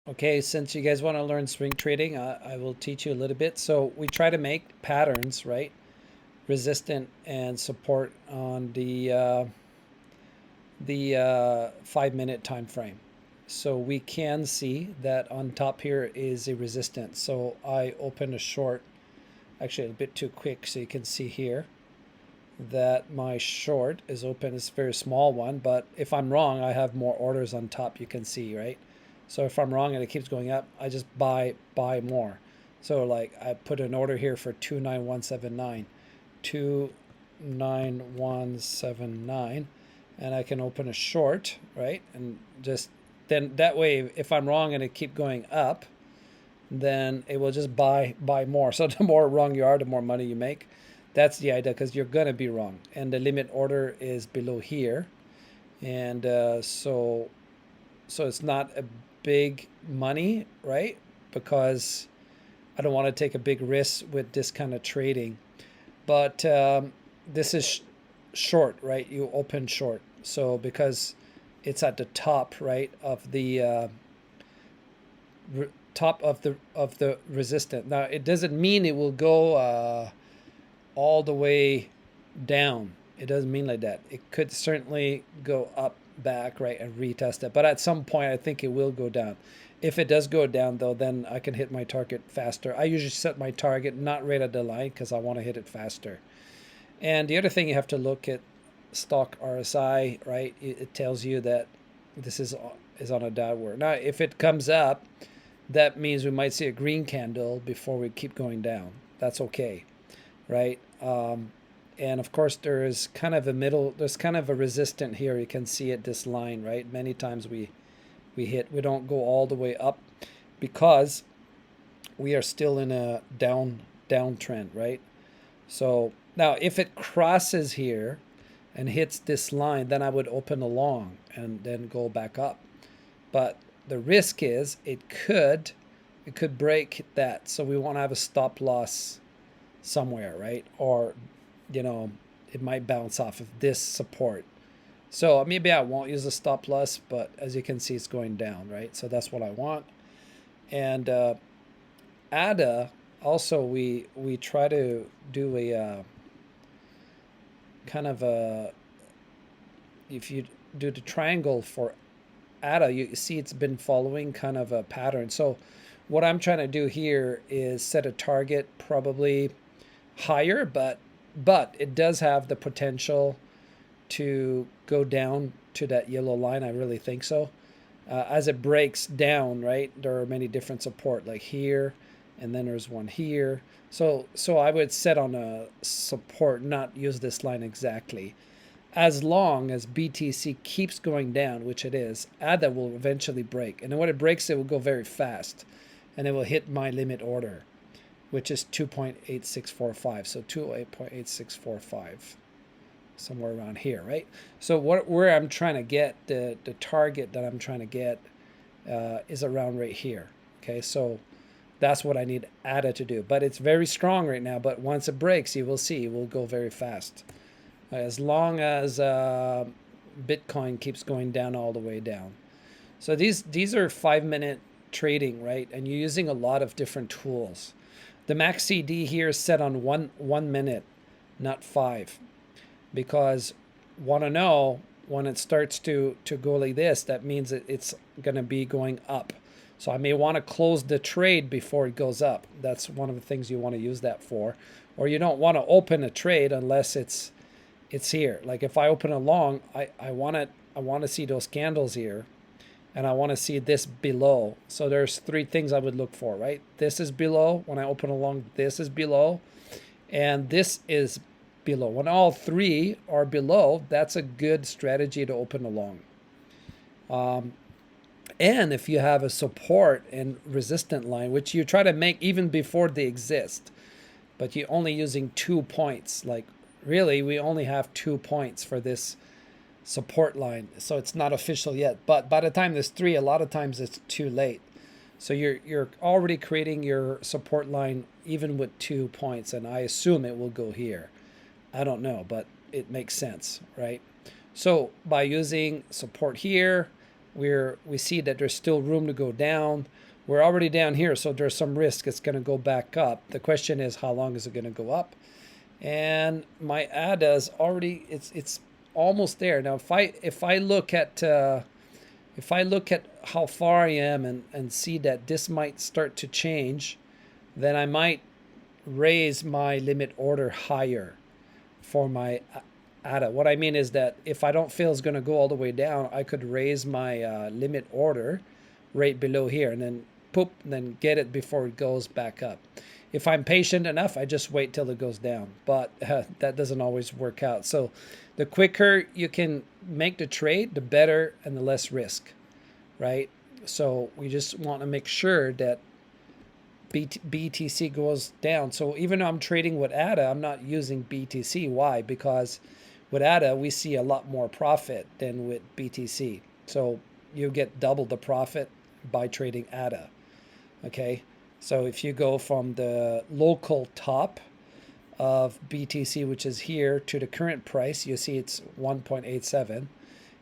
Okay, since you guys want to learn swing trading, I will teach you a little bit. So we try to make patterns, right? Resistant and support on the 5 minute time frame. So we can see that on top here is a resistance. So I open a short, actually a bit too quick, so you can see here that my short is open. It's a very small one, but if I'm wrong, I have more orders on top, you can see, right? So if I'm wrong and it keeps going up, I just buy more. So like I put an order here for 29179, 29179, and I can open a short, right? And just then that way, if I'm wrong and it keep going up, then it will just buy more. So the more wrong you are, the more money you make. That's the idea, because you're gonna be wrong, and the limit order is below here, and so it's not a big money, right? Because I don't want to take a big risk with this kind of trading. But this is short, right? You open short, so because it's at the top, right, of the top of the resistance. Now it doesn't mean it will go all the way down. It doesn't mean like that. It could certainly go up, back, right, and retest it. But at some point, I think it will go down. If it does go down, though, then I can hit my target faster. I usually set my target not right at the line because I want to hit it faster. And the other thing you have to look at stock RSI, right? It tells you that this is on a downward. Now, if it comes up, that means we might see a green candle before we keep going down. That's okay, right? And of course there is kind of a middle, there's kind of a resistance here. You can see it, this line, right? Many times we don't go all the way up because we are still in a downtrend, right? So now if it crosses here and hits this line, then I would open a long and then go back up. But the risk is it could break that. So we want to have a stop loss somewhere, right? Or, it might bounce off of this support. So maybe I won't use a stop loss, but as you can see, it's going down, right? So that's what I want. And ADA, also we try to do a kind of a, if you do the triangle for ADA, you see it's been following kind of a pattern. So what I'm trying to do here is set a target probably higher, but it does have the potential to go down to that yellow line. I really think so. As it breaks down, right, there are many different support, like here, and then there's one here. So I would set on a support, not use this line exactly. As long as BTC keeps going down, which it is, ADA will eventually break. And then when it breaks, it will go very fast, and it will hit my limit order, which is 2.8645. So 2.8645, somewhere around here, right? So where I'm trying to get, the target that I'm trying to get is around right here. Okay, so that's what I need ADA to do. But it's very strong right now, but once it breaks, you will see it will go very fast. As long as Bitcoin keeps going down all the way down. So these are 5 minute trading, right? And you're using a lot of different tools. The max CD here is set on 1 minute, not 5, because want to know when it starts to go like this, that means it's going to be going up. So I may want to close the trade before it goes up. That's one of the things you want to use that for. Or you don't want to open a trade unless it's here. Like if I open a long, I want to see those candles here, and I want to see this below. So there's 3 things I would look for, right? This is below. When I open a long, this is below, and this is below. When all 3 are below, that's a good strategy to open a long. And if you have a support and resistant line, which you try to make even before they exist, but you're only using 2 points, like really, we only have 2 points for this support line, so it's not official yet. But by the time there's 3, a lot of times it's too late. So you're already creating your support line even with 2 points, and I assume it will go here. I don't know, but it makes sense, right? So by using support here we see that there's still room to go down. We're already down here, so there's some risk it's going to go back up. The question is, how long is it going to go up? And my ADA is already, it's almost there. Now, if I look at how far I am and see that this might start to change, then I might raise my limit order higher for my ADA. What I mean is that if I don't feel it's going to go all the way down, I could raise my limit order right below here and then poop, and then get it before it goes back up. If I'm patient enough, I just wait till it goes down, but that doesn't always work out. So the quicker you can make the trade, the better and the less risk, right? So we just want to make sure that BTC goes down. So even though I'm trading with ADA, I'm not using BTC. Why? Because with ADA, we see a lot more profit than with BTC. So you get double the profit by trading ADA. Okay, so if you go from the local top of BTC, which is here, to the current price, you see it's 1.87.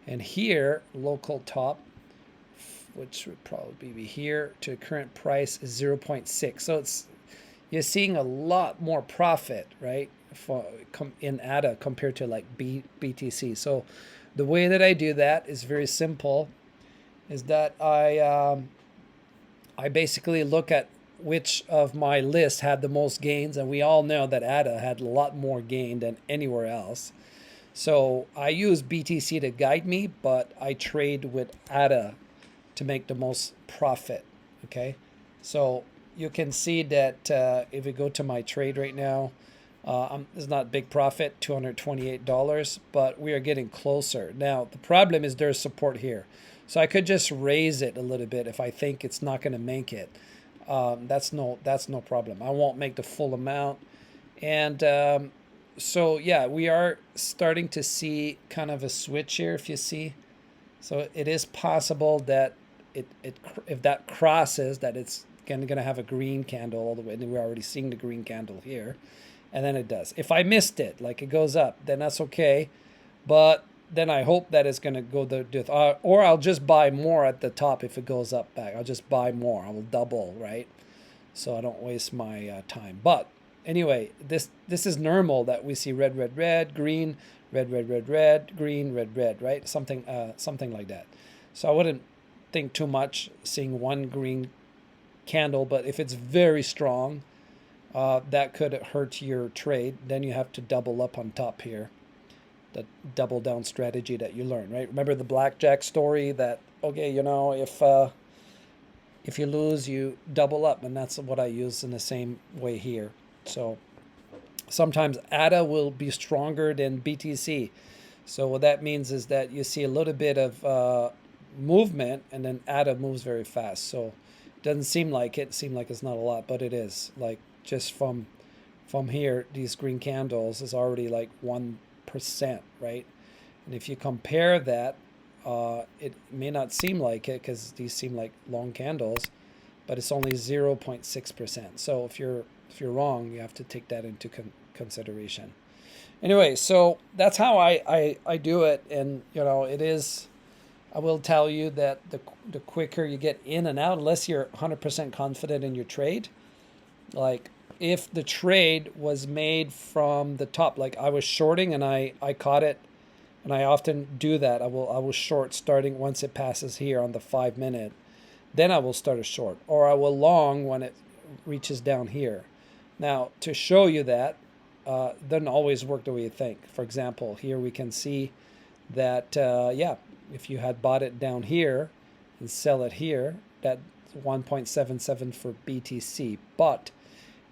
And here, local top, which would probably be here, to current price is 0.6. So you're seeing a lot more profit, right, in ADA compared to like BTC. So the way that I do that is very simple, is that I basically look at which of my lists had the most gains, and we all know that ADA had a lot more gain than anywhere else. So I use BTC to guide me, but I trade with ADA to make the most profit. Okay, so you can see that if we go to my trade right now, it's not big profit, $228, but we are getting closer. Now the problem is there's support here, so I could just raise it a little bit if I think it's not going to make it. That's no problem. I won't make the full amount. And so yeah, we are starting to see kind of a switch here, if you see. So it is possible that if that crosses, that it's going to have a green candle all the way, and we're already seeing the green candle here, and then it does. If I missed it, like it goes up, then that's okay. But then I hope that it's going to go or I'll just buy more at the top if it goes up back. I'll just buy more. I will double, right? So I don't waste my time. But anyway, this is normal that we see red, red, red, green, red, red, red, red, green, red, red, right? Something like that. So I wouldn't think too much seeing one green candle, but if it's very strong, that could hurt your trade. Then you have to double up on top here. The double down strategy that you learn, right? Remember the blackjack story that, okay, if you lose, you double up, and that's what I use in the same way here. So sometimes ADA will be stronger than BTC. So what that means is that you see a little bit of movement, and then ADA moves very fast. So it doesn't seem like it. Seem like it's not a lot, but it is. Like just from here, these green candles is already like 1%, right? And if you compare that, it may not seem like it because these seem like long candles, but it's only 0.6%. So if you're wrong, you have to take that into consideration. Anyway, so that's how I do it, and it is. I will tell you that the quicker you get in and out, unless you're 100% confident in your trade, like if the trade was made from the top, like I was shorting and I caught it, and I often do that. I will short starting once it passes here on the 5-minute, then I will start a short, or I will long when it reaches down here. Now to show you that doesn't always work the way you think. For example, here we can see that if you had bought it down here and sell it here, that's 1.77 for BTC. But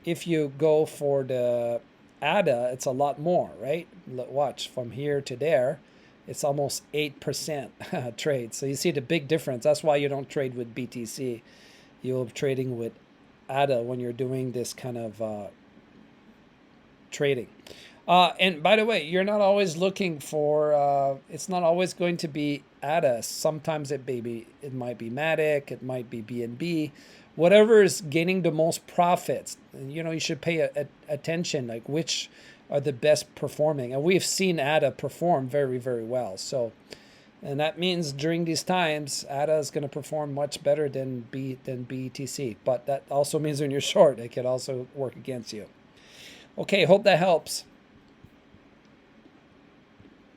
if you go for the ADA, it's a lot more, right? Watch, from here to there, it's almost 8% trade. So you see the big difference. That's why you don't trade with BTC. You're trading with ADA when you're doing this kind of trading. And by the way, you're not always looking for, it's not always going to be ADA. Sometimes it might be Matic, it might be BNB, whatever is gaining the most profits. You should pay attention, like which are the best performing. And we've seen ADA perform very, very well. So And that means during these times, ADA is going to perform much better than BTC. But that also means when you're short, it could also work against you. Okay, hope that helps.